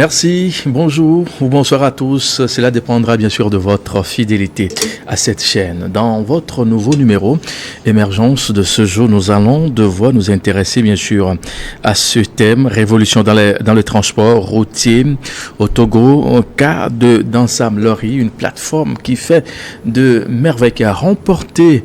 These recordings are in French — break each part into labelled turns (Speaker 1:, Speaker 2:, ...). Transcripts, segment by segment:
Speaker 1: Merci, bonjour ou bonsoir à tous. Cela dépendra bien sûr de votre fidélité à cette chaîne. Dans votre nouveau numéro, Émergence de ce jour, nous allons devoir nous intéresser bien sûr à ce thème, révolution dans le transport routier au Togo, au cas de Dansam Lori, une plateforme qui fait de merveilles, qui a remporté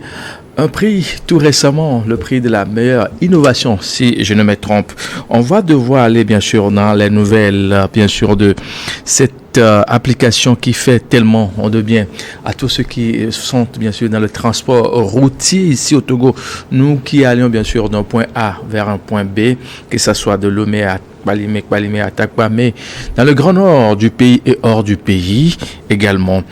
Speaker 1: un prix tout récemment, le prix de la meilleure innovation, si je ne me trompe. On va devoir aller bien sûr dans les nouvelles, bien sûr, de cette application qui fait tellement de bien à tous ceux qui sont bien sûr dans le transport routier ici au Togo. Nous qui allions bien sûr d'un point A vers un point B, que ce soit de Lomé à Kpalimé à Takpamé, dans le grand nord du pays et hors du pays également.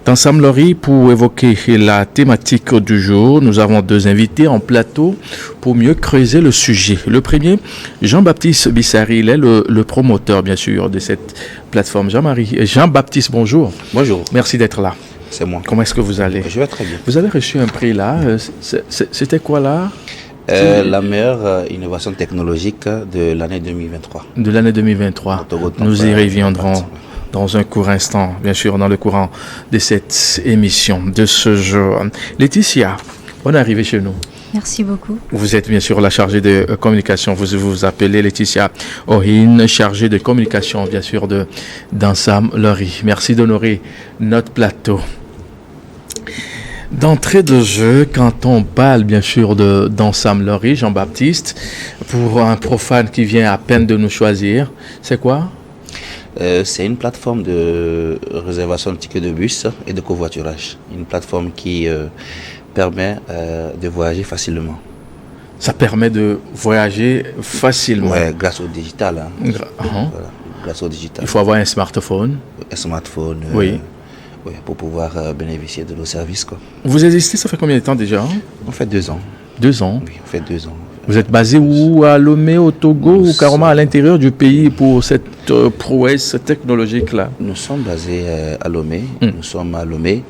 Speaker 1: Dans Sam Lori, pour évoquer la thématique du jour, nous avons deux invités en plateau pour mieux creuser le sujet. Le premier, Jean-Baptiste Bissari, il est le promoteur bien sûr de cette plateforme. Jean-Baptiste, bonjour.
Speaker 2: Bonjour.
Speaker 1: Merci d'être là.
Speaker 2: C'est moi.
Speaker 1: Comment est-ce que vous allez?
Speaker 2: Je vais très bien.
Speaker 1: Vous avez reçu un prix là. C'était quoi là?
Speaker 2: La meilleure innovation technologique de l'année 2023.
Speaker 1: De l'année 2023. Nous y reviendrons dans un court instant, bien sûr, dans le courant de cette émission de ce jour. Laetitia, on est arrivé chez nous.
Speaker 3: Merci beaucoup.
Speaker 1: Vous êtes bien sûr la chargée de communication. Vous vous appelez Laetitia Ohin, chargée de communication, bien sûr, de Dansam Lori. Merci d'honorer notre plateau. D'entrée de jeu, quand on parle bien sûr de Dansam Lori, Jean-Baptiste, pour un profane qui vient à peine de nous choisir, c'est quoi?
Speaker 2: C'est une plateforme de réservation de tickets de bus et de covoiturage. Une plateforme qui permet de voyager facilement.
Speaker 1: Ça permet de voyager facilement?
Speaker 2: Oui, grâce au digital. Hein. Voilà, grâce au digital.
Speaker 1: Il faut avoir un smartphone?
Speaker 2: Un smartphone.
Speaker 1: Oui.
Speaker 2: Oui, pour pouvoir bénéficier de nos services, quoi.
Speaker 1: Vous existez, ça fait combien de temps déjà?
Speaker 2: On fait 2 ans.
Speaker 1: 2 ans?
Speaker 2: Oui, on fait 2 ans.
Speaker 1: Vous êtes basé où? À Lomé, au Togo, ou carrément à l'intérieur du pays pour cette prouesse technologique-là?
Speaker 2: Nous sommes basés à Lomé. Nous sommes à Lomé.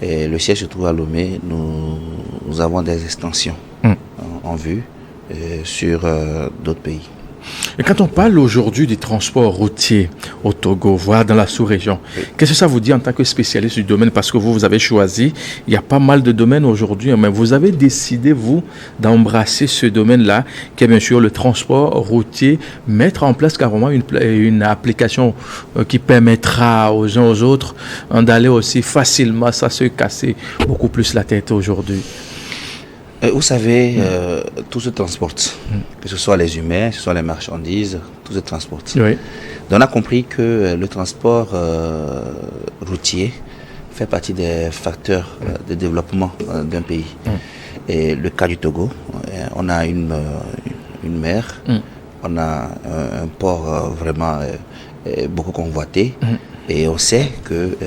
Speaker 2: Et le siège se trouve à Lomé. Nous avons des extensions en vue sur d'autres pays.
Speaker 1: Et quand on parle aujourd'hui du transport routier au Togo, voire dans la sous-région, qu'est-ce que ça vous dit en tant que spécialiste du domaine? Parce que vous avez choisi, il y a pas mal de domaines aujourd'hui, mais vous avez décidé, vous, d'embrasser ce domaine-là, qui est bien sûr le transport routier, mettre en place carrément une application qui permettra aux uns aux autres d'aller aussi facilement, sans se casser beaucoup plus la tête aujourd'hui.
Speaker 2: Vous savez, tout se transporte, que ce soit les humains, que ce soit les marchandises, tout se transporte.
Speaker 1: Oui.
Speaker 2: Donc on a compris que le transport routier fait partie des facteurs de développement d'un pays. Et le cas du Togo, on a une mer, on a un port vraiment beaucoup convoité. Et on sait que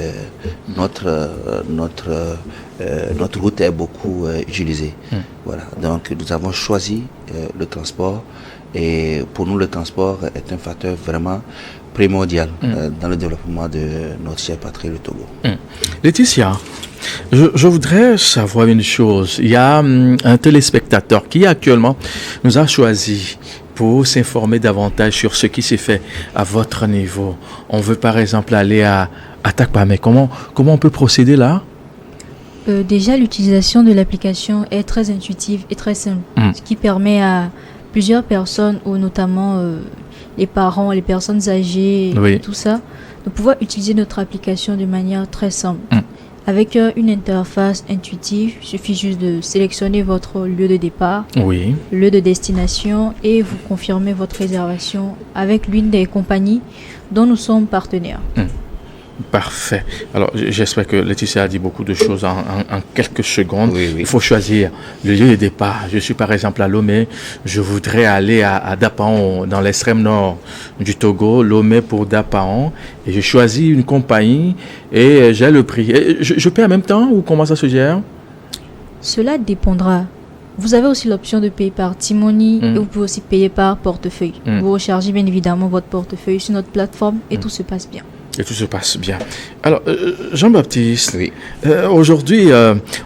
Speaker 2: notre route est beaucoup utilisée. Voilà. Donc nous avons choisi le transport, et pour nous le transport est un facteur vraiment primordial dans le développement de notre chère patrie, le Togo.
Speaker 1: Laetitia, je voudrais savoir une chose. Il y a un téléspectateur qui actuellement nous a choisi pour s'informer davantage sur ce qui s'est fait à votre niveau. On veut par exemple aller à Takpamé. Comment on peut procéder là?
Speaker 3: Déjà, l'utilisation de l'application est très intuitive et très simple, ce qui permet à plusieurs personnes, ou notamment les parents, les personnes âgées, tout ça, de pouvoir utiliser notre application de manière très simple. Avec une interface intuitive, il suffit juste de sélectionner votre lieu de départ, lieu de destination, et vous confirmez votre réservation avec l'une des compagnies dont nous sommes partenaires.
Speaker 1: Parfait. Alors, j'espère que Laetitia a dit beaucoup de choses en quelques secondes.
Speaker 2: Oui.
Speaker 1: Il faut choisir le lieu de départ. Je suis par exemple à Lomé. Je voudrais aller à Dapaon, dans l'extrême nord du Togo. Lomé pour Dapaon. Et je choisis une compagnie et j'ai le prix. Et je paie en même temps, ou comment ça se gère?
Speaker 3: Cela dépendra. Vous avez aussi l'option de payer par T-Money et vous pouvez aussi payer par portefeuille. Vous rechargez bien évidemment votre portefeuille sur notre plateforme et tout se passe bien.
Speaker 1: Et tout se passe bien. Alors, Jean-Baptiste,
Speaker 2: oui.
Speaker 1: Aujourd'hui,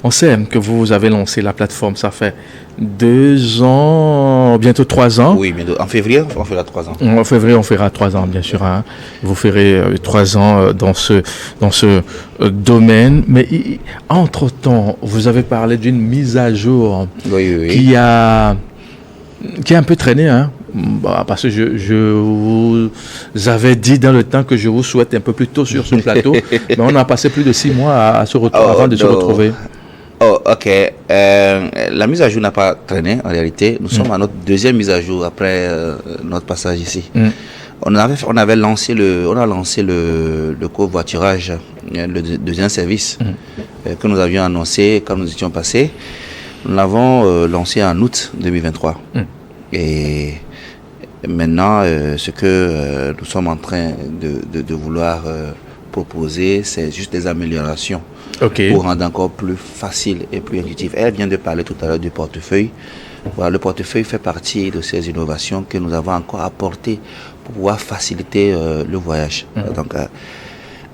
Speaker 1: on sait que vous avez lancé la plateforme, ça fait 2 ans, bientôt 3 ans.
Speaker 2: Oui, bientôt. En février, on fera 3 ans.
Speaker 1: En février, on fera 3 ans, bien sûr. Hein. Vous ferez 3 ans dans ce domaine. Mais entre-temps, vous avez parlé d'une mise à jour qui a un peu traîné, hein. Bah, parce que je vous avais dit dans le temps que je vous souhaite un peu plus tôt sur ce plateau, mais on a passé plus de 6 mois à se retrouver avant de se retrouver.
Speaker 2: Oh, ok. La mise à jour n'a pas traîné en réalité. Nous sommes à notre deuxième mise à jour après notre passage ici. On a lancé le covoiturage, le deuxième service que nous avions annoncé quand nous étions passés. Nous l'avons lancé en août 2023. Et maintenant, ce que nous sommes en train de vouloir proposer, c'est juste des améliorations pour rendre encore plus facile et plus intuitif. Elle vient de parler tout à l'heure du portefeuille. Voilà, le portefeuille fait partie de ces innovations que nous avons encore apportées pour pouvoir faciliter le voyage. Donc,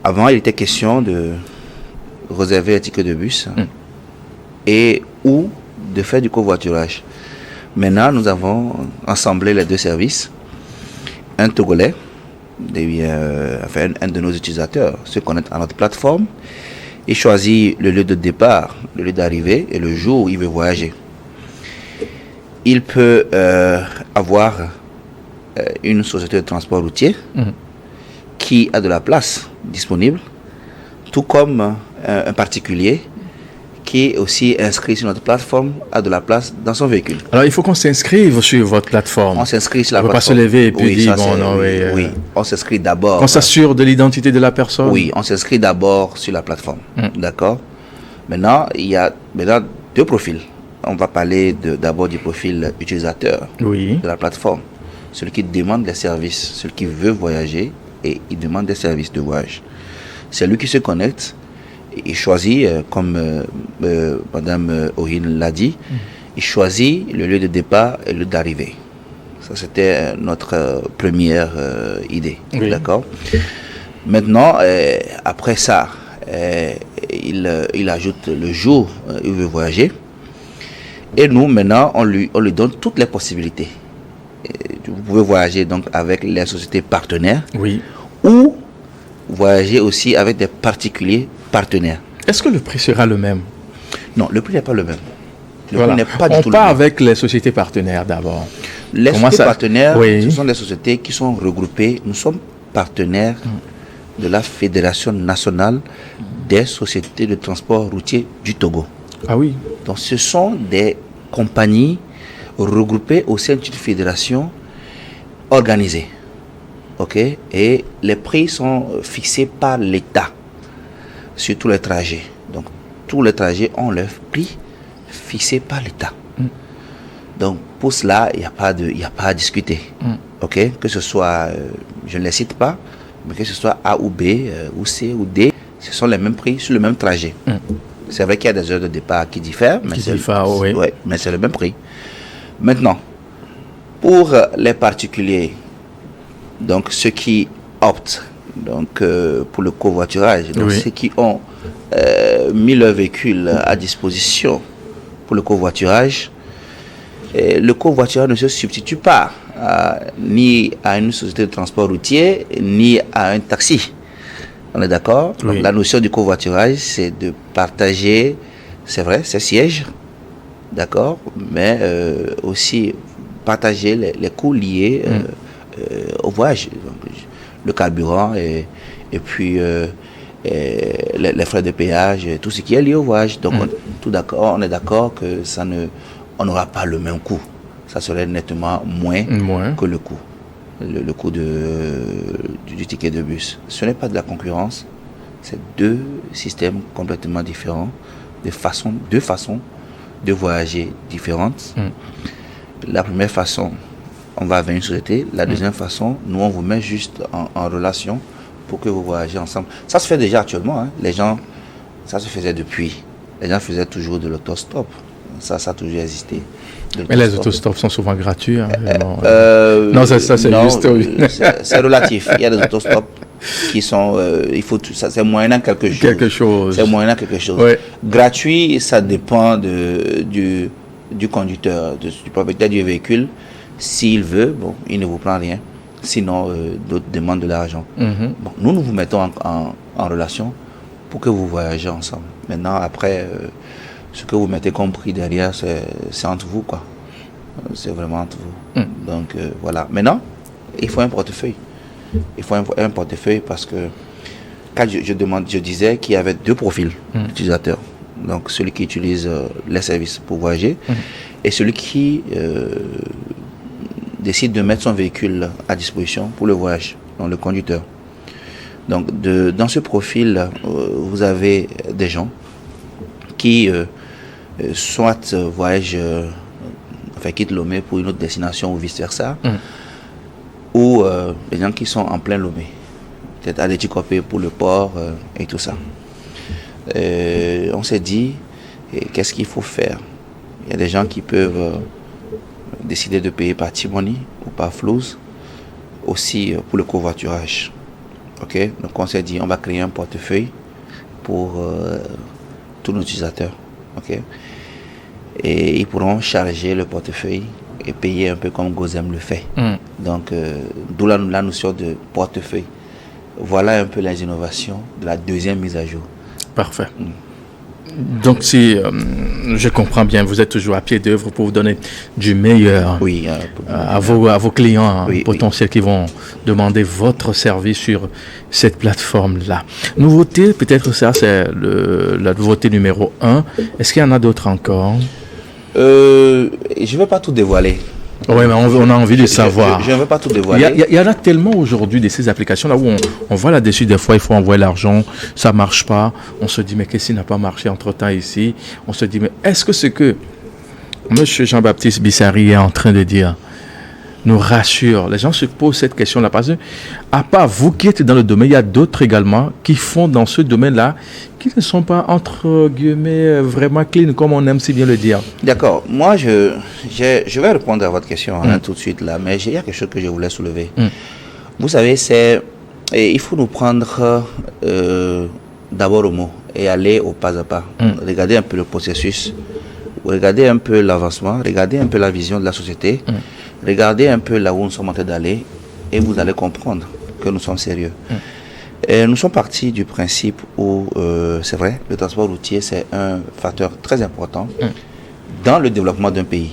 Speaker 2: avant, il était question de réserver un ticket de bus et ou de faire du covoiturage. Maintenant, nous avons assemblé les deux services. Un Togolais, un de nos utilisateurs, se connecte à notre plateforme. Il choisit le lieu de départ, le lieu d'arrivée et le jour où il veut voyager. Il peut avoir une société de transport routier qui a de la place disponible, tout comme un particulier qui est aussi inscrit sur notre plateforme, a de la place dans son véhicule.
Speaker 1: Alors, il faut qu'on s'inscrive sur votre plateforme.
Speaker 2: On s'inscrit sur la plateforme.
Speaker 1: On ne peut pas se lever et puis dire, bon, non,
Speaker 2: oui, on s'inscrit d'abord.
Speaker 1: On s'assure de l'identité de la personne.
Speaker 2: Oui, on s'inscrit d'abord sur la plateforme. D'accord. Maintenant, il y a deux profils. On va parler d'abord du profil utilisateur de la plateforme. Celui qui demande des services, celui qui veut voyager et il demande des services de voyage. C'est lui qui se connecte. Il choisit, comme Madame Ohin l'a dit, il choisit le lieu de départ et le lieu d'arrivée. Ça, c'était notre première idée. D'accord. Maintenant, après ça, il ajoute le jour où il veut voyager. Et nous, maintenant, on lui donne toutes les possibilités. Vous pouvez voyager donc avec les sociétés partenaires ou voyager aussi avec des particuliers partenaires.
Speaker 1: Est-ce que le prix sera le même?
Speaker 2: Non, le prix n'est pas le même. Le prix n'est pas du tout le même.
Speaker 1: On part avec les sociétés partenaires d'abord.
Speaker 2: Les sociétés partenaires, ce sont des sociétés qui sont regroupées. Nous sommes partenaires de la Fédération nationale des sociétés de transport routier du Togo.
Speaker 1: Ah oui.
Speaker 2: Donc ce sont des compagnies regroupées au sein d'une fédération organisée. Ok, et les prix sont fixés par l'État sur tous les trajets. Donc, tous les trajets ont leur prix fixé par l'État. Donc, pour cela, il n'y a pas à discuter. Ok, que ce soit, je ne les cite pas, mais que ce soit A ou B, ou C ou D, ce sont les mêmes prix sur le même trajet. C'est vrai qu'il y a des heures de départ qui diffèrent, mais c'est le même prix. Maintenant, pour les particuliers, donc ceux qui optent pour le covoiturage, donc ceux qui ont mis leur véhicule à disposition pour le covoiturage, le covoiturage ne se substitue pas ni à une société de transport routier, ni à un taxi. On est d'accord? Donc la notion du covoiturage, c'est de partager, c'est vrai, ses sièges, d'accord, mais aussi partager les coûts liés au voyage, donc, le carburant et puis les frais de péage, tout ce qui est lié au voyage. Donc on est d'accord que on n'aura pas le même coût. Ça serait nettement moins que le coût. Le coût du ticket de bus. Ce n'est pas de la concurrence, c'est deux systèmes complètement différents, deux façons de voyager différentes. La première façon, on va vers une société. La deuxième façon, nous, on vous met juste en relation pour que vous voyagez ensemble. Ça se fait déjà actuellement. Hein. Les gens, ça se faisait depuis. Les gens faisaient toujours de l'autostop. Ça a toujours existé.
Speaker 1: Mais les autostops sont souvent gratuits. Hein, non, ça c'est juste...
Speaker 2: C'est relatif. Il y a des autostops qui sont, c'est moyennant quelque chose. C'est moyennant quelque chose.
Speaker 1: Ouais.
Speaker 2: Gratuit, ça dépend du conducteur, du propriétaire du véhicule. S'il veut, bon, il ne vous prend rien. Sinon, d'autres demandent de l'argent. Bon, nous vous mettons en relation pour que vous voyagez ensemble. Maintenant, après, ce que vous mettez comme prix derrière, c'est entre vous, quoi. C'est vraiment entre vous. Donc, voilà. Maintenant, il faut un portefeuille. Il faut un portefeuille parce que quand je disais qu'il y avait deux profils d'utilisateurs. Donc, celui qui utilise les services pour voyager et celui qui décide de mettre son véhicule à disposition pour le voyage, donc le conducteur. Donc, dans ce profil, vous avez des gens qui soit voyagent, quittent Lomé pour une autre destination ou vice-versa, ou des gens qui sont en plein Lomé, peut-être à Déticopé pour le port et tout ça. On s'est dit, qu'est-ce qu'il faut faire? Il y a des gens qui peuvent décider de payer par Timoni ou par Flouz, aussi pour le covoiturage. Ok, donc on s'est dit, on va créer un portefeuille pour tous nos utilisateurs. Ok, et ils pourront charger le portefeuille et payer un peu comme Gozem le fait. Donc, d'où la notion de portefeuille. Voilà un peu les innovations de la deuxième mise à jour.
Speaker 1: Parfait. Donc, si je comprends bien, vous êtes toujours à pied d'œuvre pour vous donner du meilleur à vos clients potentiels qui vont demander votre service sur cette plateforme-là. Nouveauté, peut-être ça, c'est la nouveauté numéro 1. Est-ce qu'il y en a d'autres encore?
Speaker 2: Je ne vais pas tout dévoiler.
Speaker 1: Oui, mais on a envie de savoir.
Speaker 2: Je ne veux pas tout dévoiler.
Speaker 1: Il y en a tellement aujourd'hui de ces applications-là où on voit là-dessus, des fois, il faut envoyer l'argent, ça ne marche pas. On se dit, mais qu'est-ce qui n'a pas marché entre-temps ici? On se dit, mais est-ce que ce que M. Jean-Baptiste Bissari est en train de dire nous rassure? Les gens se posent cette question-là parce que, à part vous qui êtes dans le domaine, il y a d'autres également qui font dans ce domaine-là qui ne sont pas, entre guillemets, vraiment clean, comme on aime si bien le dire.
Speaker 2: D'accord. Moi, je vais répondre à votre question tout de suite là, mais il y a quelque chose que je voulais soulever. Vous savez, il faut nous prendre d'abord au mot et aller au pas à pas. Regardez un peu le processus, regardez un peu l'avancement, regardez un peu la vision de la société, regardez un peu là où nous sommes en train d'aller et vous allez comprendre que nous sommes sérieux. Et nous sommes partis du principe où, c'est vrai, le transport routier, c'est un facteur très important dans le développement d'un pays.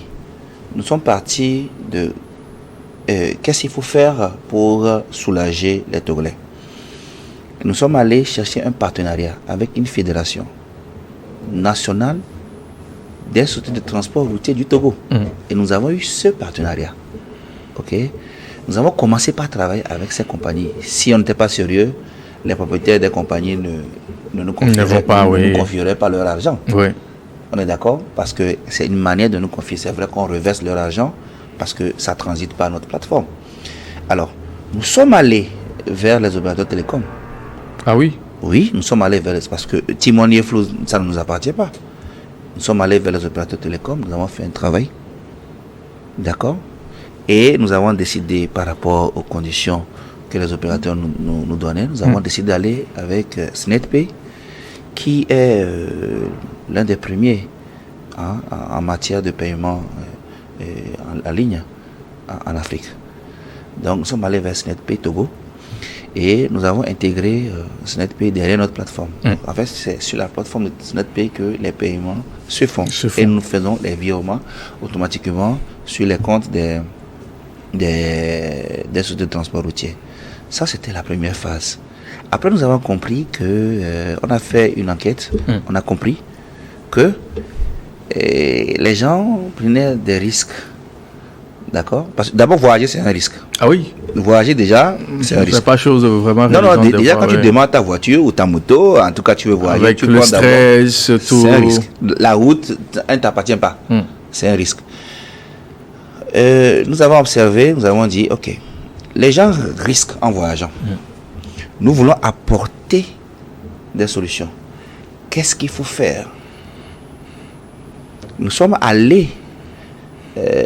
Speaker 2: Nous sommes partis de qu'est-ce qu'il faut faire pour soulager les Togolais. Nous sommes allés chercher un partenariat avec une fédération nationale des sociétés de transport routier du Togo. Et nous avons eu ce partenariat. Ok, nous avons commencé par travailler avec ces compagnies. Si on n'était pas sérieux, les propriétaires des compagnies ne nous confieraient pas leur argent. Oui. On est d'accord? Parce que c'est une manière de nous confier. C'est vrai qu'on reverse leur argent parce que ça ne transite pas à notre plateforme. Alors, nous sommes allés vers les opérateurs télécoms.
Speaker 1: Ah oui?
Speaker 2: Oui, nous sommes allés vers parce que Timoni et Flouz, ça ne nous appartient pas. Nous sommes allés vers les opérateurs télécoms, nous avons fait un travail. D'accord? Et nous avons décidé par rapport aux conditions que les opérateurs nous donnaient, nous avons décidé d'aller avec SnetPay, qui est l'un des premiers en matière de paiement en ligne en Afrique. Donc nous sommes allés vers SnetPay Togo et nous avons intégré SnetPay derrière notre plateforme. En fait, c'est sur la plateforme de SnetPay que les paiements se font. Et nous faisons les virements automatiquement sur les comptes des sociétés de transport routier. Ça, c'était la première phase. Après, nous avons compris que, on a fait une enquête, on a compris que les gens prenaient des risques. D'accord? Parce que d'abord, voyager, c'est un risque.
Speaker 1: Ah oui?
Speaker 2: Voyager, déjà, c'est un risque.
Speaker 1: C'est pas chose vraiment...
Speaker 2: Non, déjà, quand tu démarres ta voiture ou ta moto, en tout cas, tu veux voyager.
Speaker 1: Avec le stress, tout.
Speaker 2: C'est un risque. La route, elle ne t'appartient pas. C'est un risque. Nous avons observé, nous avons dit, ok, les gens risquent en voyageant. Nous voulons apporter des solutions. Qu'est-ce qu'il faut faire? Nous sommes allés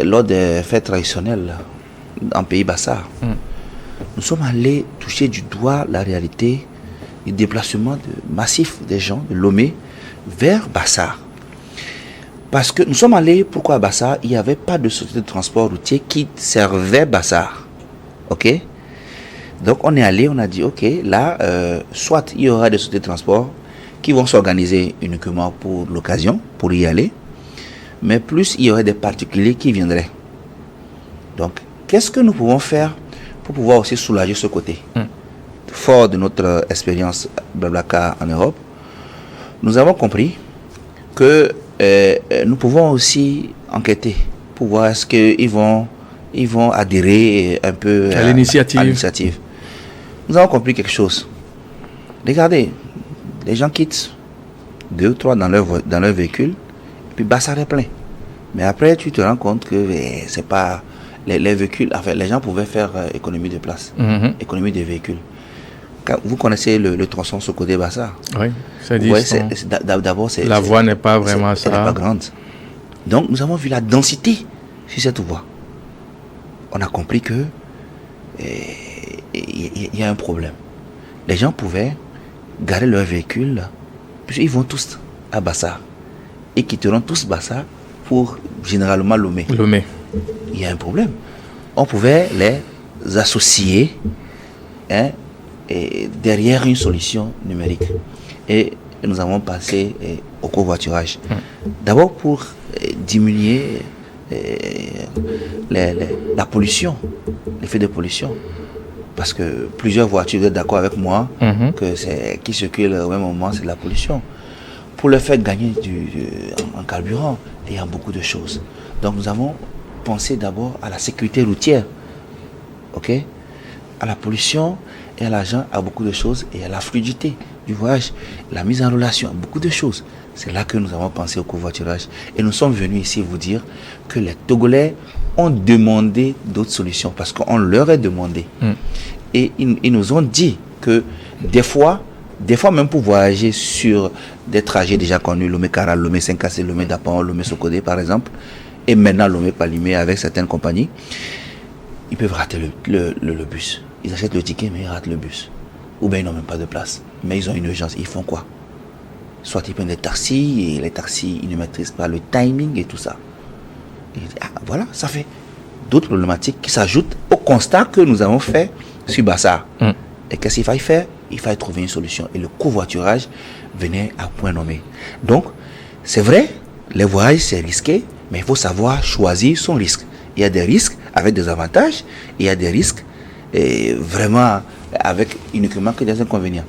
Speaker 2: lors des fêtes traditionnelles en Pays Bassar. nous sommes allés toucher du doigt la réalité du déplacement massif des gens de Lomé vers Bassar. Parce que nous sommes allés, pourquoi à Bassar? Il n'y avait pas de société de transport routier qui servait Bassar. Ok? Donc on est allé, on a dit, ok, là, soit il y aura des sociétés de transport qui vont s'organiser uniquement pour l'occasion, pour y aller, mais plus il y aurait des particuliers qui viendraient. Donc, qu'est-ce que nous pouvons faire pour pouvoir aussi soulager ce côté? Fort de notre expérience Blablacar en Europe, nous avons compris que nous pouvons aussi enquêter pour voir est-ce qu'ils vont adhérer un peu
Speaker 1: à l'initiative.
Speaker 2: Nous avons compris quelque chose. Regardez, les gens quittent 2 ou 3 dans leur véhicule, et puis Bassar est plein. Mais après, tu te rends compte que c'est pas les véhicules. Enfin, les gens pouvaient faire économie de place, économie de véhicules. Vous connaissez le tronçon sur côté Bassar?
Speaker 1: Oui, c'est-à-dire
Speaker 2: d'abord,
Speaker 1: la voie n'est pas vraiment ça.
Speaker 2: Elle n'est pas grande. Donc, nous avons vu la densité sur cette voie. On a compris que il y a un problème. Les gens pouvaient garer leur véhicule, puis ils vont tous à Bassar. Ils quitteront tous Bassar pour généralement Lomé. Il y a un problème. On pouvait les associer et derrière une solution numérique. Et nous avons passé au covoiturage. D'abord pour diminuer la pollution, l'effet de pollution. Parce que plusieurs voitures, vous êtes d'accord avec moi, que qui circulent au même moment, c'est de la pollution. Pour le faire gagner en carburant, il y a beaucoup de choses. Donc nous avons pensé d'abord à la sécurité routière, ok, à la pollution et à l'argent, à beaucoup de choses, et à la fluidité du voyage, la mise en relation, à beaucoup de choses. C'est là que nous avons pensé au covoiturage. Et nous sommes venus ici vous dire que les Togolais ont demandé d'autres solutions parce qu'on leur a demandé. Et ils nous ont dit que des fois même pour voyager sur des trajets déjà connus, Lomé-Kara, Lomé-Saint-Cassé, Lomé-Dapan, Lomé-Sokodé par exemple, et maintenant Lomé-Palimé avec certaines compagnies, ils peuvent rater le bus. Ils achètent le ticket mais ils ratent le bus. Ou bien ils n'ont même pas de place. Mais ils ont une urgence. Ils font quoi? Soit ils prennent des taxis et les taxis ils ne maîtrisent pas le timing et tout ça. Et voilà, ça fait d'autres problématiques qui s'ajoutent au constat que nous avons fait sur Bassar. Et qu'est-ce qu'il fallait faire? Il fallait trouver une solution. Et le covoiturage venait à point nommé. Donc, c'est vrai, les voyages c'est risqué, mais il faut savoir choisir son risque. Il y a des risques avec des avantages, et il y a des risques vraiment avec uniquement que des inconvénients.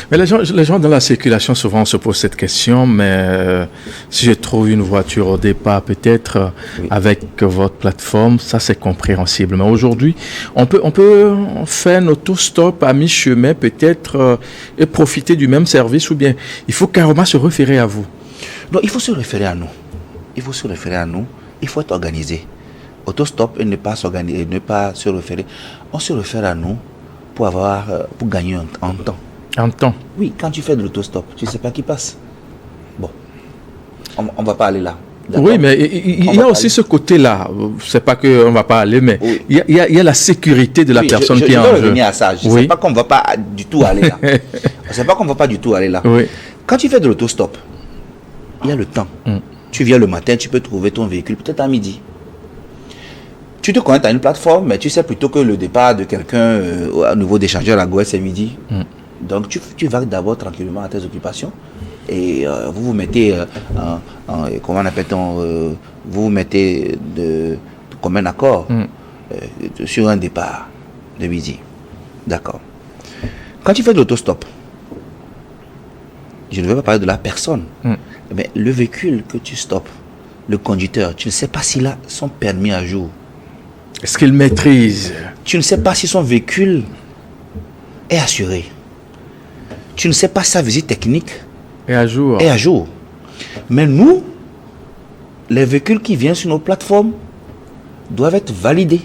Speaker 1: Mais les gens dans la circulation souvent se posent cette question, mais si je trouve une voiture au départ, peut-être avec votre plateforme, ça c'est compréhensible. Mais aujourd'hui, on peut faire un auto-stop à mi-chemin peut-être et profiter du même service, ou bien il faut carrément se référer à vous?
Speaker 2: Non, il faut se référer à nous. Il faut être organisé. Autostop et ne pas s'organiser, ne pas se référer. On se réfère à nous pour gagner en temps.
Speaker 1: En temps?
Speaker 2: Oui, quand tu fais de l'autostop, tu ne sais pas qui passe. Bon, on ne va pas aller là.
Speaker 1: Oui, mais il y a aussi ce côté-là. C'est pas qu'on ne va pas aller, mais il y a la sécurité de la personne qui est en jeu. Je vais revenir
Speaker 2: à ça. Je ne sais pas qu'on ne va pas du tout aller là. Quand tu fais de l'autostop, il y a le temps. Tu viens le matin, tu peux trouver ton véhicule peut-être à midi. Tu te connectes à une plateforme, mais tu sais plutôt que le départ de quelqu'un au niveau d'échangeur à Gouet, c'est midi. Donc tu vas d'abord tranquillement à tes occupations et vous vous mettez comment on appelle-t-on vous vous mettez de commun accord sur un départ de midi. D'accord. Quand tu fais de l'autostop, je ne veux pas parler de la personne, mais le véhicule que tu stoppes, le conducteur, tu ne sais pas s'il a son permis à jour.
Speaker 1: Est-ce qu'il maîtrise?
Speaker 2: Tu ne sais pas si son véhicule est assuré. Tu ne sais pas si sa visite technique
Speaker 1: est à jour. Mais nous, les véhicules qui viennent sur nos plateformes doivent être validés.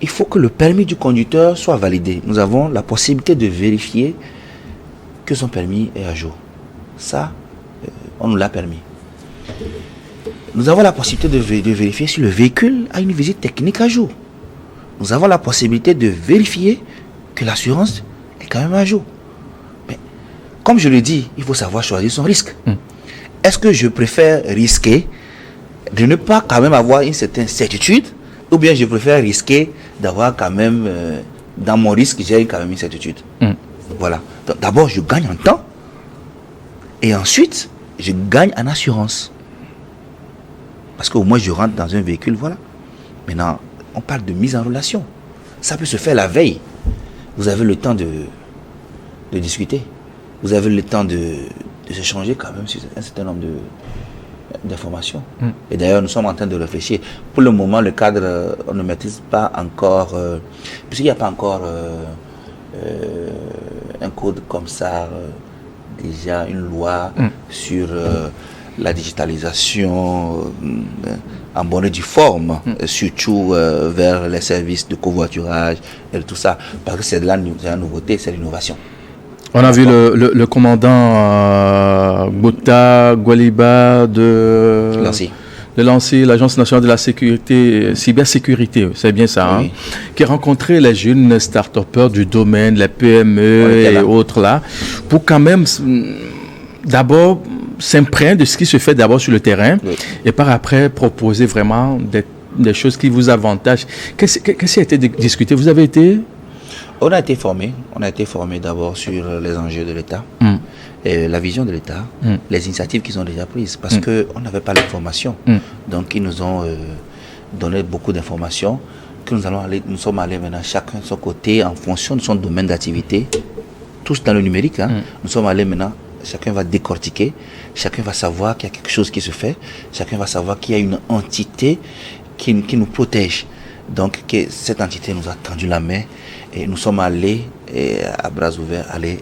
Speaker 1: Il faut que le permis du conducteur soit validé. Nous avons la possibilité de vérifier que son permis est à jour. Ça, on nous l'a permis. Nous avons la possibilité de vérifier si le véhicule a une visite technique à jour.
Speaker 2: nous avons la possibilité de vérifier que l'assurance est quand même à jour. Mais comme je le dis, il faut savoir choisir son risque. Est-ce que je préfère risquer de ne pas quand même avoir une certaine certitude, ou bien je préfère risquer d'avoir quand même, dans mon risque, j'ai quand même une certitude. Voilà. Donc, d'abord, je gagne en temps, et ensuite, je gagne en assurance. Parce qu'au moins, je rentre dans un véhicule, voilà. Maintenant, on parle de mise en relation. Ça peut se faire la veille. Vous avez le temps de discuter. Vous avez le temps de s'échanger quand même sur un certain nombre d'informations. Et d'ailleurs, nous sommes en train de réfléchir. Pour le moment, le cadre, on ne maîtrise pas encore, puisqu'il n'y a pas encore un code comme ça, déjà une loi sur la digitalisation en bonne et due forme, surtout vers les services de covoiturage et tout ça, parce que c'est de la nouveauté, c'est l'innovation.
Speaker 1: On a vu le commandant Bouta Gwaliba de Lancy, l'Agence nationale de la sécurité, cybersécurité, c'est bien ça, oui. Qui a rencontré les jeunes start-upers du domaine, les PME et autres là, pour quand même d'abord s'imprégner de ce qui se fait d'abord sur le terrain et par après proposer vraiment des choses qui vous avantagent. Qu'est-ce qui a été discuté? Vous avez été...
Speaker 2: On a été formé d'abord sur les enjeux de l'État, et la vision de l'État, les initiatives qu'ils ont déjà prises, parce qu'on n'avait pas l'information. Donc ils nous ont donné beaucoup d'informations, que nous sommes allés maintenant chacun de son côté en fonction de son domaine d'activité, tous dans le numérique. Nous sommes allés maintenant, chacun va décortiquer, chacun va savoir qu'il y a quelque chose qui se fait, chacun va savoir qu'il y a une entité qui nous protège. Donc que cette entité nous a tendu la main et nous sommes allés à bras ouverts aller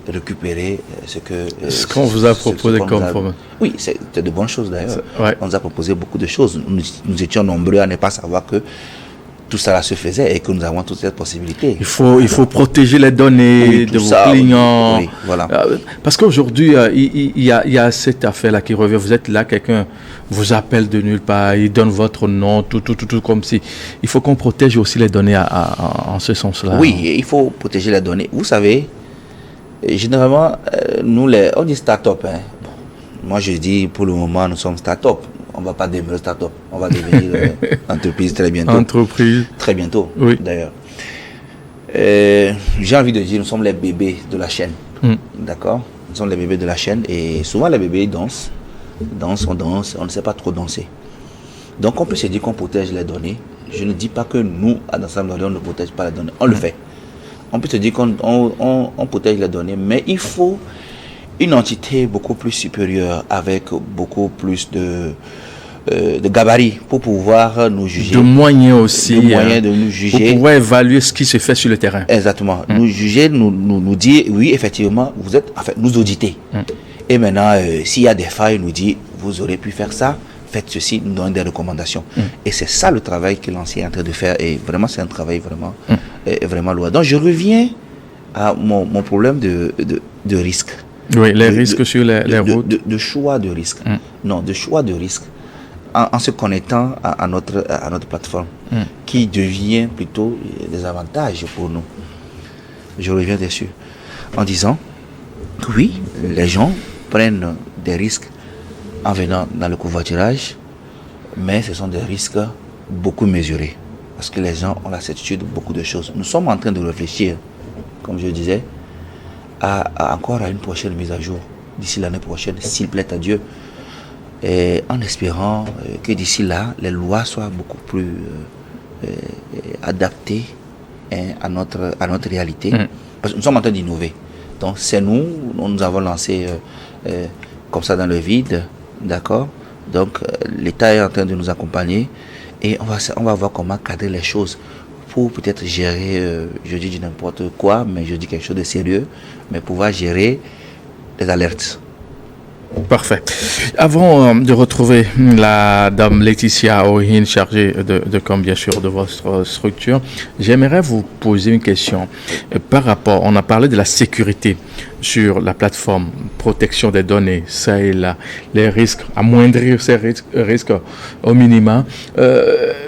Speaker 2: récupérer
Speaker 1: ce qu'on vous a proposé comme format.
Speaker 2: Oui, c'était de bonnes choses d'ailleurs. On nous a proposé beaucoup de choses. Nous étions nombreux à ne pas savoir que tout ça se faisait et que nous avons toute cette possibilité.
Speaker 1: Il faut protéger les données de vos clients.
Speaker 2: Oui, voilà.
Speaker 1: Parce qu'aujourd'hui, il y a cette affaire-là qui revient. Vous êtes là, quelqu'un vous appelle de nulle part, il donne votre nom, tout comme si... Il faut qu'on protège aussi les données en ce sens-là.
Speaker 2: Oui, il faut protéger les données. Vous savez, généralement, on dit start-up. Moi, je dis, pour le moment, nous sommes start-up. On ne va pas devenir start-up, on va devenir entreprise très bientôt.
Speaker 1: Entreprise.
Speaker 2: Très bientôt,
Speaker 1: oui.
Speaker 2: D'ailleurs. J'ai envie de dire, nous sommes les bébés de la chaîne. D'accord? Nous sommes les bébés de la chaîne et souvent les bébés dansent, on ne sait pas trop danser. Donc on peut se dire qu'on protège les données. Je ne dis pas que nous, à l'ensemble, on ne protège pas les données. On le fait. On peut se dire qu'on protège les données, mais il faut une entité beaucoup plus supérieure avec beaucoup plus de gabarit pour pouvoir nous juger.
Speaker 1: De moyens aussi.
Speaker 2: De moyens de nous juger.
Speaker 1: Pour pouvoir évaluer ce qui se fait sur le terrain.
Speaker 2: Exactement. Nous juger, nous dire, oui, effectivement, nous auditer. Et maintenant, s'il y a des failles, nous dire, vous aurez pu faire ça, faites ceci, nous donner des recommandations. Et c'est ça le travail que l'ancien est en train de faire. Et vraiment, c'est un travail vraiment lourd. Donc, je reviens à mon problème de risque.
Speaker 1: Oui, les risques sur les routes.
Speaker 2: De choix de risque. Non, de choix de risque. En se connectant à notre plateforme, qui devient plutôt des avantages pour nous. Je reviens dessus. En disant, oui, les gens prennent des risques en venant dans le covoiturage, mais ce sont des risques beaucoup mesurés. Parce que les gens ont la certitude de beaucoup de choses. Nous sommes en train de réfléchir, comme je disais, encore à une prochaine mise à jour, d'ici l'année prochaine, s'il plaît à Dieu, et en espérant que d'ici là, les lois soient beaucoup plus adaptées à notre réalité. Parce que nous sommes en train d'innover. Donc c'est nous avons lancé comme ça dans le vide, d'accord? Donc l'État est en train de nous accompagner et on va voir comment cadrer les choses pour peut-être gérer, je dis n'importe quoi, mais je dis quelque chose de sérieux, mais pouvoir gérer les alertes.
Speaker 1: Parfait. Avant de retrouver la dame Laetitia Ohin, chargée de com, bien sûr, de votre structure, j'aimerais vous poser une question par rapport, on a parlé de la sécurité sur la plateforme, protection des données, ça et là, les risques, amoindrir ces risques au minimum.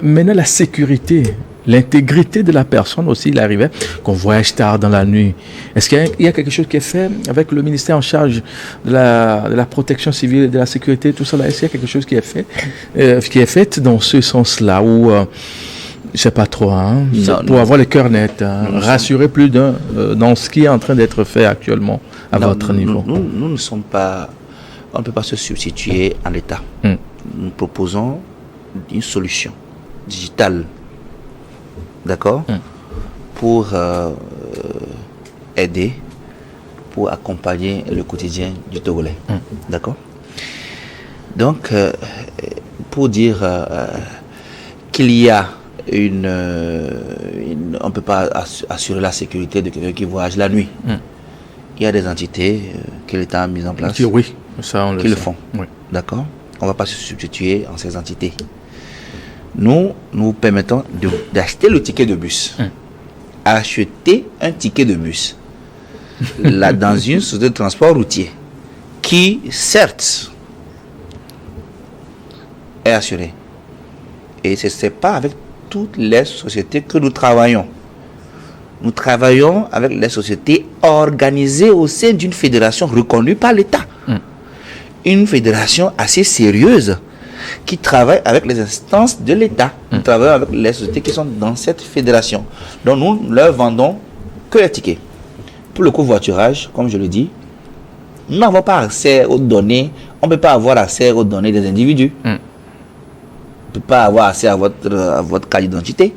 Speaker 1: Maintenant, la sécurité l'intégrité de la personne aussi. Il arrivait qu'on voyage tard dans la nuit. Est-ce qu'il y a quelque chose qui est fait avec le ministère en charge de la protection civile et de la sécurité, tout ça là? Est-ce qu'il y a quelque chose qui est fait dans ce sens-là où je sais pas trop, hein, pour avoir les cœurs nets, rassurer plus d'un dans ce qui est en train d'être fait actuellement à votre niveau?
Speaker 2: Nous ne sommes pas, on ne peut pas se substituer à l'État. Nous proposons une solution digitale, d'accord, pour aider, pour accompagner le quotidien du Togolais, d'accord. Donc, pour dire qu'il y a on ne peut pas assurer la sécurité de quelqu'un qui voyage la nuit. Il y a des entités que l'État a mises en place
Speaker 1: qui le font.
Speaker 2: Oui. D'accord. On ne va pas se substituer en ces entités. Nous permettons d'acheter le ticket de bus. Acheter un ticket de bus là, dans une société de transport routier qui, certes, est assurée. Et ce n'est pas avec toutes les sociétés que nous travaillons. Nous travaillons avec les sociétés organisées au sein d'une fédération reconnue par l'État. Une fédération assez sérieuse qui travaille avec les instances de l'État. Nous travaillons avec les sociétés qui sont dans cette fédération. Donc nous leur vendons que les tickets. Pour le covoiturage, comme je le dis, nous n'avons pas accès aux données. On ne peut pas avoir accès aux données des individus. On ne peut pas avoir accès à votre carte d'identité.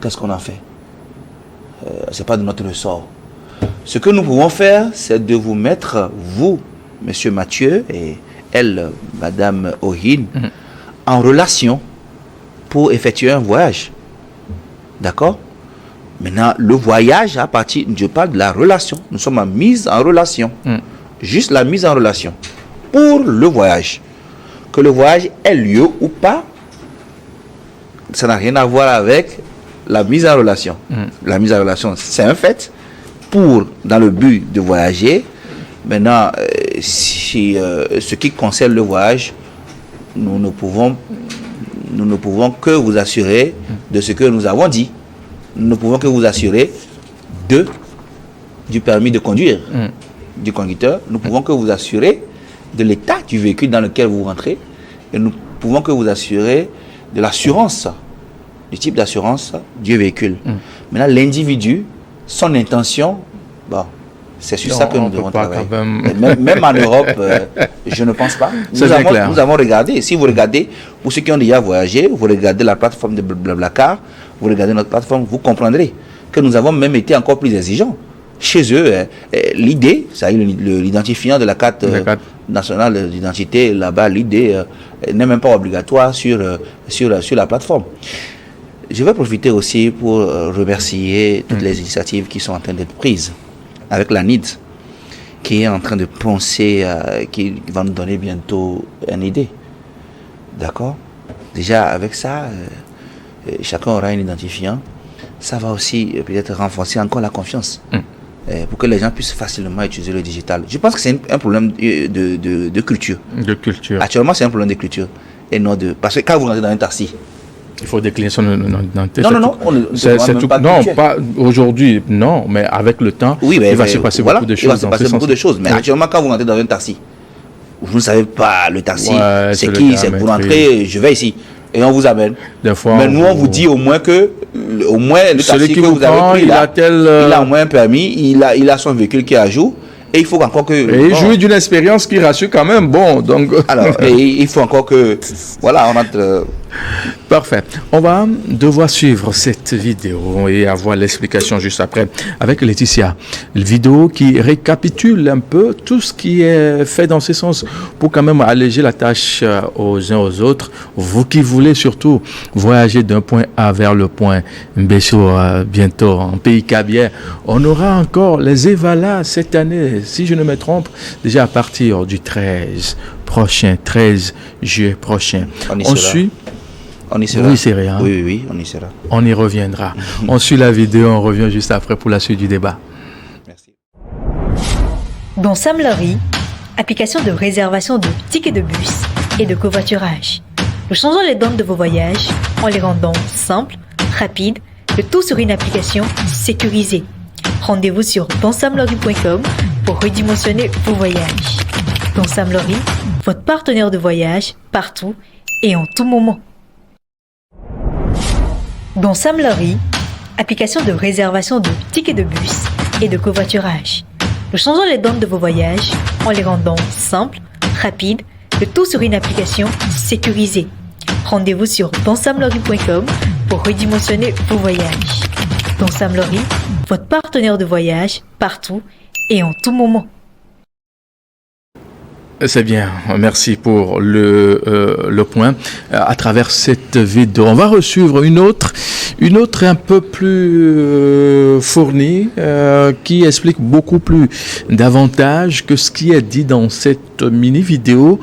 Speaker 2: Qu'est-ce qu'on en fait? Ce n'est pas de notre ressort. Ce que nous pouvons faire, c'est de vous mettre, vous, Monsieur Mathieu, et elle, Madame Ohin, en relation pour effectuer un voyage. D'accord? Maintenant, le voyage, je parle de la relation. Nous sommes en mise en relation. Juste la mise en relation. Pour le voyage. Que le voyage ait lieu ou pas, ça n'a rien à voir avec la mise en relation. La mise en relation, c'est un fait. Dans le but de voyager. Maintenant, ce qui concerne le voyage, nous ne pouvons que vous assurer de ce que nous avons dit. Nous ne pouvons que vous assurer du permis de conduire du conducteur. Nous pouvons que vous assurer de l'état du véhicule dans lequel vous rentrez. Et nous pouvons que vous assurer de l'assurance, du type d'assurance du véhicule. Maintenant, l'individu, son intention, bon, c'est sur ça que nous devons travailler. Même en Europe, je ne pense pas. Nous avons regardé. Si vous regardez, pour ceux qui ont déjà voyagé, vous regardez la plateforme de Blablacar, vous regardez notre plateforme, vous comprendrez que nous avons même été encore plus exigeants. Chez eux, l'idée, c'est-à-dire l'identifiant de la carte nationale d'identité, là-bas, l'idée n'est même pas obligatoire sur la plateforme. Je vais profiter aussi pour remercier toutes les initiatives qui sont en train d'être prises avec la NID, qui est en train de penser, qui va nous donner bientôt une idée. D'accord? Déjà, avec ça, chacun aura un identifiant. Ça va aussi peut-être renforcer encore la confiance pour que les gens puissent facilement utiliser le digital. Je pense que c'est un problème de culture. De culture. Actuellement, c'est un problème de culture. Et non parce que quand vous rentrez dans un taxi,
Speaker 1: il faut décliner son identité.
Speaker 2: Non.
Speaker 1: C'est tout. Non, pas aujourd'hui, non, mais avec le temps, il va se passer beaucoup de choses.
Speaker 2: Il va se passer beaucoup de choses. Mais actuellement, quand vous rentrez dans un taxi, vous ne savez pas le taxi, c'est qui, c'est pour rentrer, je vais ici. Et on vous amène. Mais nous, on vous dit au moins le taxi que vous avez pris, il a au moins un permis, il a son véhicule qui est à jour. Et il faut encore que...
Speaker 1: Et il jouit d'une expérience qui rassure quand même. Bon, donc...
Speaker 2: Alors, il faut encore que... Voilà, on entre...
Speaker 1: Parfait. On va devoir suivre cette vidéo et avoir l'explication juste après avec Laetitia. Une vidéo qui récapitule un peu tout ce qui est fait dans ce sens pour quand même alléger la tâche aux uns aux autres. Vous qui voulez surtout voyager d'un point A vers le point B bientôt en pays Cabiais, on aura encore les Evala cette année, si je ne me trompe, déjà à partir du 13 juillet prochain.
Speaker 2: On y sera.
Speaker 1: Oui, c'est rien.
Speaker 2: Oui, on y sera.
Speaker 1: On y reviendra. On suit la vidéo, on revient juste après pour la suite du débat.
Speaker 2: Merci.
Speaker 4: Dans Sam Larry, application de réservation de tickets de bus et de covoiturage. Nous changeons les donnes de vos voyages en les rendant simples, rapide, le tout sur une application sécurisée. Rendez-vous sur donsamlori.com pour redimensionner vos voyages. Don Sam Lori, votre partenaire de voyage partout et en tout moment. Don Sam Lori, application de réservation de tickets de bus et de covoiturage. Nous changeons les donnes de vos voyages en les rendant simples, rapides, le tout sur une application sécurisée. Rendez-vous sur donsamlori.com pour redimensionner vos voyages. Don Sam Lori, votre partenaire de voyage partout et en tout moment.
Speaker 1: C'est bien, merci pour le point. À travers cette vidéo, on va resuivre une autre un peu plus fournie, qui explique beaucoup plus davantage que ce qui est dit dans cette mini vidéo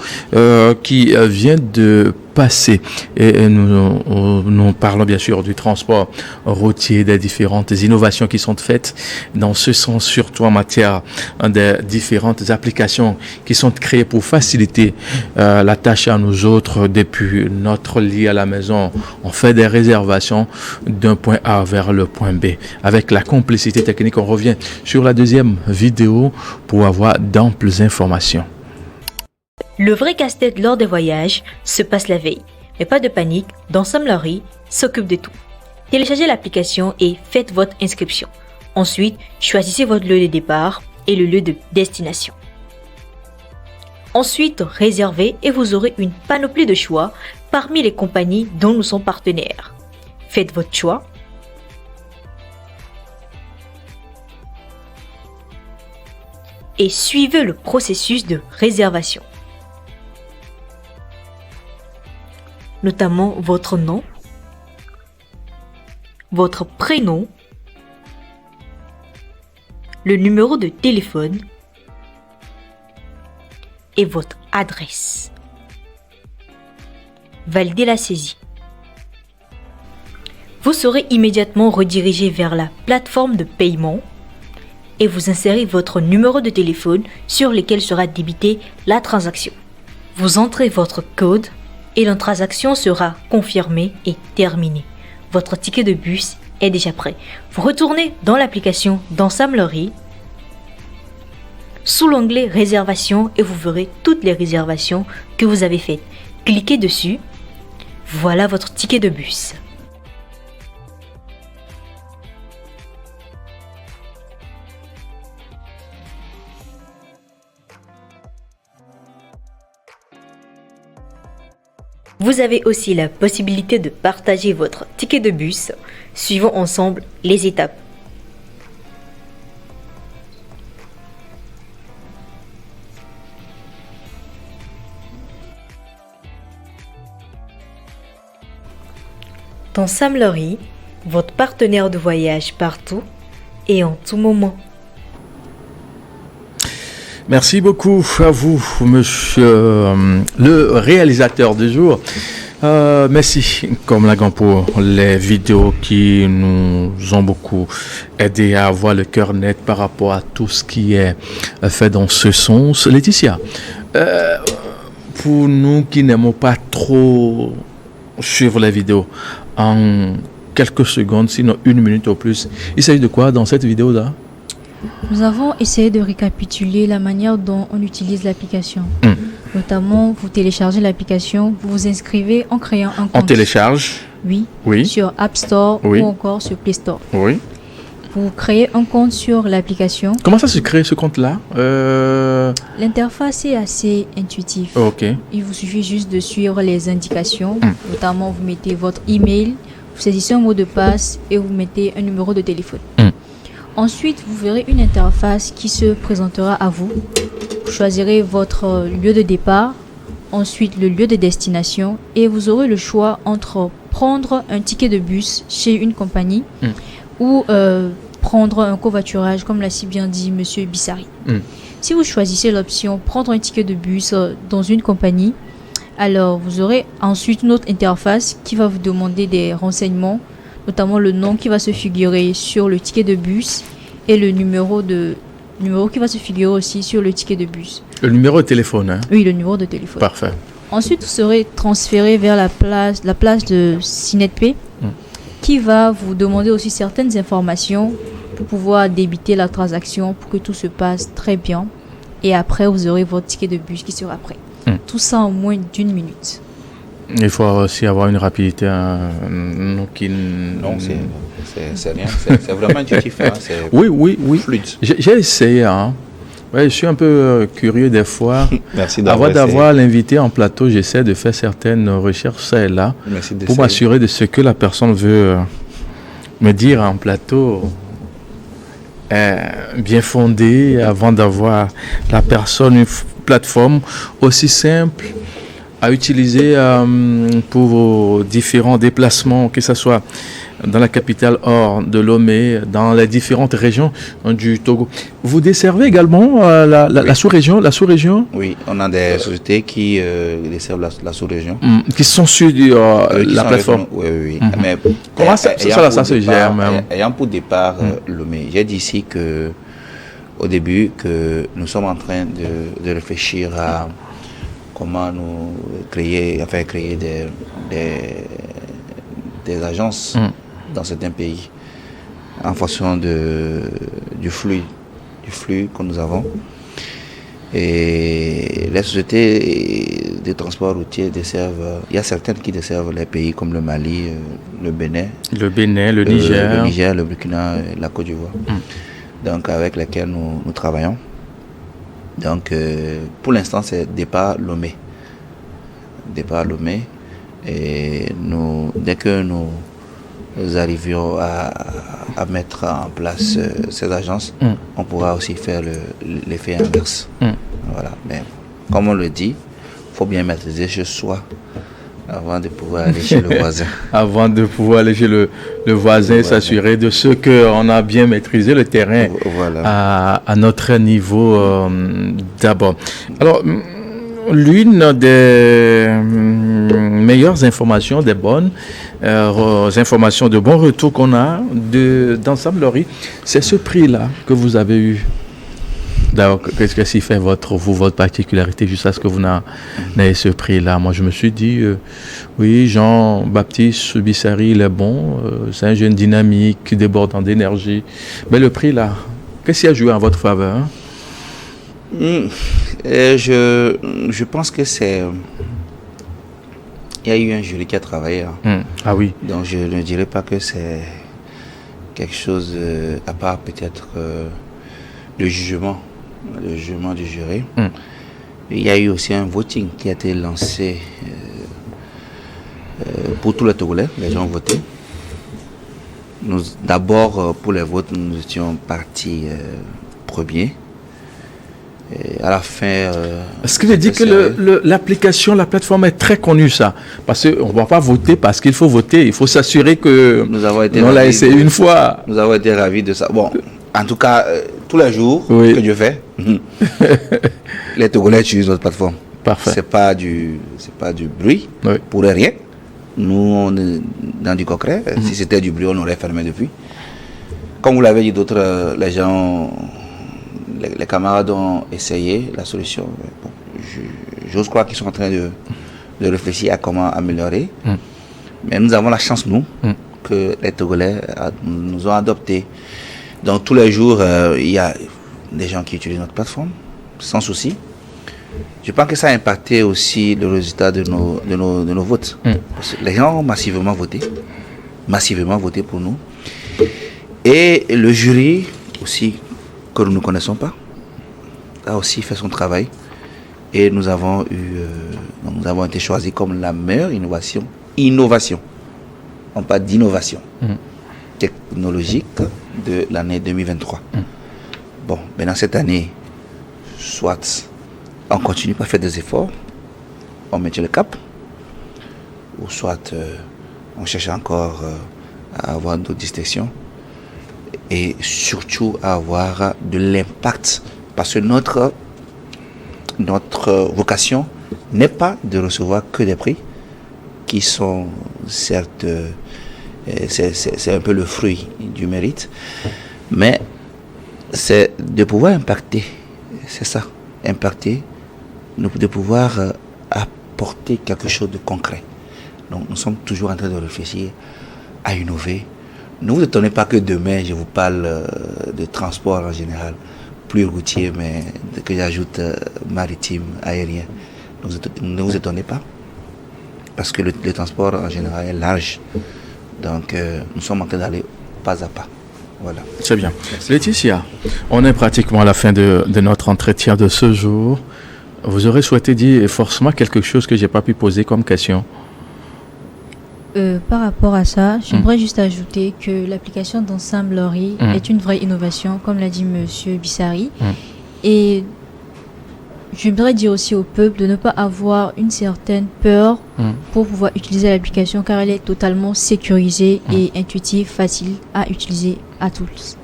Speaker 1: qui vient de passer. Et nous parlons bien sûr du transport routier, des différentes innovations qui sont faites dans ce sens, surtout en matière des différentes applications qui sont créées pour faciliter la tâche à nous autres. Depuis notre lit à la maison, on fait des réservations d'un point A vers le point B. Avec la complicité technique, on revient sur la deuxième vidéo pour avoir d'amples informations.
Speaker 4: Le vrai casse-tête lors des voyages se passe la veille. Mais pas de panique, Don Sam Lori s'occupe de tout. Téléchargez l'application et faites votre inscription. Ensuite, choisissez votre lieu de départ et le lieu de destination. Ensuite, réservez et vous aurez une panoplie de choix parmi les compagnies dont nous sommes partenaires. Faites votre choix. Et suivez le processus de réservation. Notamment votre nom, votre prénom, le numéro de téléphone et votre adresse. Validez la saisie. Vous serez immédiatement redirigé vers la plateforme de paiement et vous insérez votre numéro de téléphone sur lequel sera débitée la transaction. Vous entrez votre code et la transaction sera confirmée et terminée. Votre ticket de bus est déjà prêt. Vous retournez dans l'application Don Sam Lori, sous l'onglet réservation et vous verrez toutes les réservations que vous avez faites. Cliquez dessus. Voilà votre ticket de bus. Vous avez aussi la possibilité de partager votre ticket de bus. Suivons ensemble les étapes. Don Sam Lori, votre partenaire de voyage partout et en tout moment.
Speaker 1: Merci beaucoup à vous, monsieur le réalisateur du jour. Merci, comme Lagan, pour les vidéos qui nous ont beaucoup aidé à avoir le cœur net par rapport à tout ce qui est fait dans ce sens. Laetitia, pour nous qui n'aimons pas trop suivre les vidéos, en quelques secondes, sinon 1 minute au plus, il s'agit de quoi dans cette vidéo-là?
Speaker 3: Nous avons essayé de récapituler la manière dont on utilise l'application. Notamment, vous téléchargez l'application, vous vous inscrivez en créant un compte.
Speaker 1: On télécharge?
Speaker 3: Oui. Sur App Store ou encore sur Play Store.
Speaker 1: Oui.
Speaker 3: Vous créez un compte sur l'application.
Speaker 1: Comment ça se crée ce compte-là?
Speaker 3: L'interface est assez intuitive.
Speaker 1: Ok.
Speaker 3: Il vous suffit juste de suivre les indications. Notamment, vous mettez votre email, vous saisissez un mot de passe et vous mettez un numéro de téléphone. Ensuite, vous verrez une interface qui se présentera à vous. Vous choisirez votre lieu de départ, ensuite le lieu de destination et vous aurez le choix entre prendre un ticket de bus chez une compagnie ou prendre un covoiturage, comme l'a si bien dit Monsieur Bissari. Si vous choisissez l'option prendre un ticket de bus dans une compagnie, alors vous aurez ensuite une autre interface qui va vous demander des renseignements, notamment le nom qui va se figurer sur le ticket de bus et le numéro qui va se figurer aussi sur le ticket de bus.
Speaker 1: Le numéro de téléphone, hein?
Speaker 3: Oui, le numéro de téléphone.
Speaker 1: Parfait.
Speaker 3: Ensuite, vous serez transféré vers la place de Cinetp qui va vous demander aussi certaines informations pour pouvoir débiter la transaction, pour que tout se passe très bien. Et après, vous aurez votre ticket de bus qui sera prêt. Tout ça en moins d'1 minute.
Speaker 1: Il faut aussi avoir une rapidité
Speaker 2: Non, c'est rien. C'est vraiment intuitif. Hein,
Speaker 1: oui.
Speaker 2: Fluide.
Speaker 1: J'ai essayé. Hein. Ouais, je suis un peu curieux des fois.
Speaker 2: Merci
Speaker 1: Avant d'avoir l'invité en plateau, j'essaie de faire certaines recherches ça et là pour m'assurer de ce que la personne veut me dire en plateau. Bien fondé avant d'avoir la personne une plateforme aussi simple à utiliser pour vos différents déplacements, que ce soit dans la capitale hors de Lomé, dans les différentes régions du Togo. Vous desservez également la sous-région,
Speaker 2: Oui, on a des sociétés qui desservent la sous-région.
Speaker 1: Qui sont sur la plateforme.
Speaker 2: Oui.
Speaker 1: Mais comment ça se gère même?
Speaker 2: Ayant pour départ Lomé, j'ai dit ici que au début que nous sommes en train de réfléchir à comment nous créer des agences dans certains pays en fonction du flux que nous avons. Et les sociétés de transport routier desservent, il y a certaines qui desservent les pays comme le Mali, le Bénin, le Niger, le Burkina et la Côte d'Ivoire, donc avec lesquels nous travaillons. Donc pour l'instant c'est départ Lomé. Et dès que nous arrivions à mettre en place ces agences, on pourra aussi faire l'effet inverse. Voilà. Mais comme on le dit, il faut bien maîtriser chez soi avant de pouvoir aller chez le voisin.
Speaker 1: Avant de pouvoir aller chez le voisin, s'assurer de ce qu'on a bien maîtrisé le terrain à notre niveau d'abord. Alors, l'une des meilleures informations, des bonnes informations, de bons retours qu'on a d'Ensemblerie, c'est ce prix-là que vous avez eu. D'accord, qu'est-ce que s'y fait votre particularité jusqu'à ce que vous n'ayez ce prix-là? Moi, je me suis dit, oui, Jean-Baptiste Bissari, il est bon, c'est un jeune dynamique, débordant d'énergie. Mais le prix-là, qu'est-ce qui a joué en votre faveur?
Speaker 2: Je pense que il y a eu un jury qui a travaillé.
Speaker 1: Ah oui.
Speaker 2: Donc je ne dirais pas que c'est quelque chose à part peut-être le jugement du jury. Il y a eu aussi un voting qui a été lancé pour tous les Togolais. Les gens ont voté. D'abord, pour les votes, nous étions partis premiers. Et à la fin...
Speaker 1: Ce qui veut dire que l'application, la plateforme est très connue, ça. Parce qu'on ne va pas voter parce qu'il faut voter. Il faut s'assurer que on l'a essayé une fois.
Speaker 2: Nous avons été ravis de ça. Bon, en tout cas, tous les jours que Dieu fait, les Togolais utilisent notre plateforme.
Speaker 1: Parfait.
Speaker 2: C'est pas du bruit, pour rien. Nous, on est dans du concret. Si c'était du bruit, on aurait fermé depuis. Comme vous l'avez dit, les gens... Les camarades ont essayé la solution. Bon, j'ose croire qu'ils sont en train de réfléchir à comment améliorer. Mais nous avons la chance, nous, que les Togolais nous ont adoptés. Donc tous les jours, il y a des gens qui utilisent notre plateforme, sans souci. Je pense que ça a impacté aussi le résultat de nos votes. Parce que les gens ont massivement voté pour nous. Et le jury aussi, que nous ne connaissons pas, a aussi fait son travail. Et nous avons été choisis comme la meilleure innovation. On parle d'innovation technologique de l'année 2023. Bon, maintenant cette année, soit on continue à faire des efforts, on maintient le cap, ou soit on cherche encore à avoir d'autres distinctions et surtout à avoir de l'impact, parce que notre vocation n'est pas de recevoir que des prix qui sont certes c'est un peu le fruit du mérite, mais c'est de pouvoir impacter, c'est ça, impacter, de pouvoir apporter quelque chose de concret. Donc nous sommes toujours en train de réfléchir à innover. Ne vous étonnez pas que demain, je vous parle de transport en général, plus routier, mais que j'ajoute maritime, aérien. Ne vous étonnez pas, parce que le transport en général est large. Donc, nous sommes en train d'aller pas à pas. Voilà.
Speaker 1: C'est bien. Laetitia, on est pratiquement à la fin de notre entretien de ce jour. Vous aurez souhaité dire forcément quelque chose que je n'ai pas pu poser comme question?
Speaker 3: Par rapport à ça, j'aimerais juste ajouter que l'application d'ensemblerie est une vraie innovation, comme l'a dit Monsieur Bissari. Et j'aimerais dire aussi au peuple de ne pas avoir une certaine peur pour pouvoir utiliser l'application, car elle est totalement sécurisée et intuitive, facile à utiliser à tous.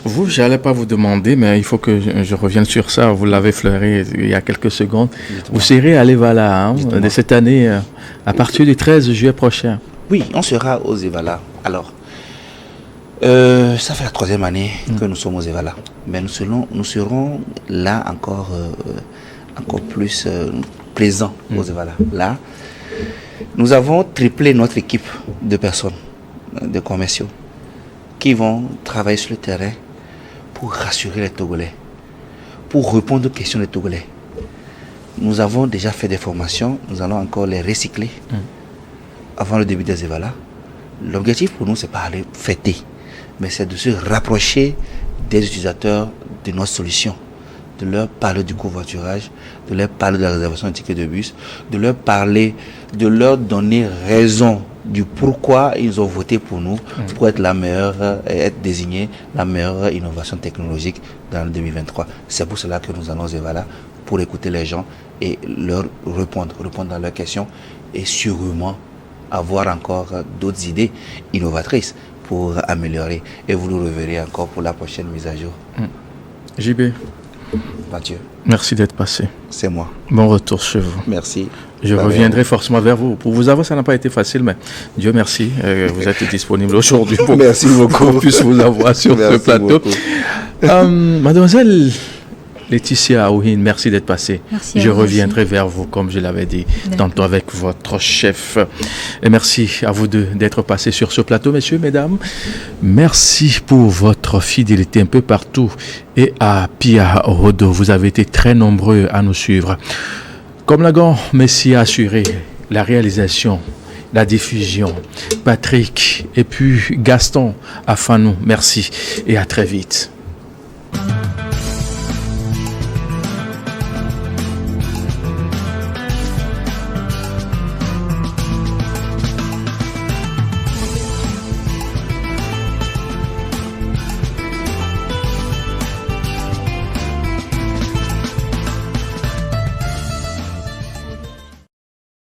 Speaker 1: Vous, je n'allais pas vous demander, mais il faut que je revienne sur ça. Vous l'avez fleuré il y a quelques secondes. Vous serez à l'Evala de cette année, à partir du 13 juillet prochain.
Speaker 2: Oui, on sera aux Evala. Alors, ça fait la 3e année que nous sommes aux Evala. Mais nous serons là encore plus présents aux Evala. Là, nous avons triplé notre équipe de personnes, de commerciaux, qui vont travailler sur le terrain pour rassurer les Togolais, pour répondre aux questions des Togolais. Nous avons déjà fait des formations, nous allons encore les recycler avant le début des Evala. L'objectif pour nous, c'est pas aller fêter, mais c'est de se rapprocher des utilisateurs de notre solution, de leur parler du covoiturage, de leur parler de la réservation de tickets de bus, de leur parler, de leur donner raison du pourquoi ils ont voté pour nous, pour être la meilleure, être désigné la meilleure innovation technologique dans le 2023. C'est pour cela que nous allons aux Evala, pour écouter les gens et leur répondre à leurs questions et sûrement avoir encore d'autres idées innovatrices pour améliorer. Et vous le reverrez encore pour la prochaine mise à jour.
Speaker 1: JB,
Speaker 2: Mathieu,
Speaker 1: merci d'être passé.
Speaker 2: c'est moi.
Speaker 1: Bon retour chez vous.
Speaker 2: Merci.
Speaker 1: Je reviendrai forcément vers vous. Pour vous avoir, ça n'a pas été facile, mais Dieu merci, vous êtes disponible aujourd'hui pour qu'on puisse vous avoir sur ce plateau. Mademoiselle Laetitia Aouhine, merci d'être passée.
Speaker 3: Merci.
Speaker 1: Je reviendrai vers vous, comme je l'avais dit, tantôt avec votre chef. Et merci à vous deux d'être passés sur ce plateau, messieurs, mesdames. Merci pour votre fidélité un peu partout. Et à Pia Rodo, vous avez été très nombreux à nous suivre. Comme la grande Messie a assuré la réalisation, la diffusion, Patrick et puis Gaston Afanou, merci et à très vite.